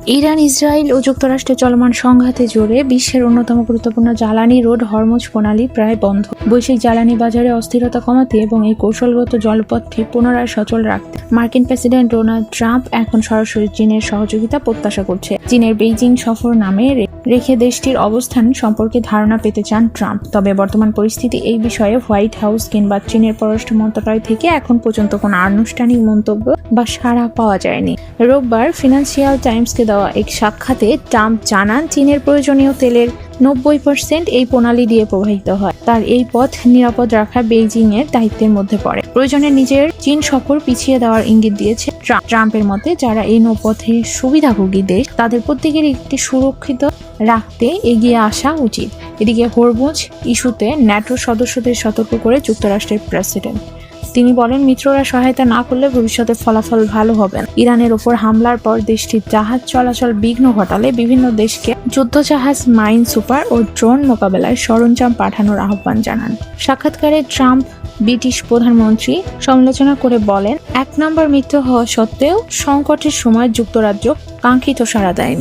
Iran, Israel ও যুক্তরাষ্ট্রের চলমান সংঘাতে জোরে বিশ্বের অন্যতম গুরুত্বপূর্ণ জ্বালানি রোড হরমুজ প্রণালী প্রায় বন্ধ। বৈশ্বিক জ্বালানি বাজারে অস্থিরতা কমাতে এবং এই কৌশলগত জলপথটি পুনরায় সচল রাখতে মার্কিন প্রেসিডেন্ট ডোনাল্ড ট্রাম্প এখন সরাসরি চীনের সহযোগিতা প্রত্যাশা করছে। চীনের বেইজিং সফর নামে রেখে দেশটির অবস্থান সম্পর্কে ধারণা পেতে চান ট্রাম্প। তবে বর্তমান পরিস্থিতি এই বিষয়ে হোয়াইট হাউস কিংবা চীনের পররাষ্ট্র মন্ত্রণালয় থেকে এখন পর্যন্ত কোনো আনুষ্ঠানিক মন্তব্য বা সাড়া পাওয়া যায়নি। রোববার ফিনান্সিয়াল টাইমসকে দেওয়া এক সাক্ষাতে ট্রাম্প জানান, চীনের প্রয়োজনীয় তেলের 90% এই প্রণালী দিয়ে প্রবাহিত হয়। তার এই পথ নিরাপদ রাখা বেইজিং এর দায়িত্বের মধ্যে পড়ে। প্রয়োজনে নিজের চীন সফর পিছিয়ে দেওয়ার ইঙ্গিত দিয়েছে ট্রাম্পের মতে, যারা এই নৌপথের সুবিধাভোগী দেশ তাদের প্রত্যেকের একটি সুরক্ষিত রাখতে এগিয়ে আসা উচিত। এদিকে হরমুজ ইস্যুতে ন্যাটো সদস্যদের সতর্ক করে যুক্তরাষ্ট্রের প্রেসিডেন্ট। তিনি বলেন, মিত্ররা সহায়তা না করলে ভবিষ্যতে ফলাফল ভালো হবে না। ইরানের ওপর হামলার পর দেশটির জাহাজ চলাচল বিঘ্ন ঘটালে বিভিন্ন দেশকে যুদ্ধজাহাজ, মাইন সুপার ও ড্রোন মোকাবেলায় সরঞ্জাম পাঠানোর আহ্বান জানান। সাক্ষাৎকারে ট্রাম্প ব্রিটিশ প্রধানমন্ত্রী সমালোচনা করে বলেন, 1 নম্বর মিত্র হওয়া সত্ত্বেও সংকটের সময় যুক্তরাজ্য কাঙ্ক্ষিত সাড়া দেয়নি।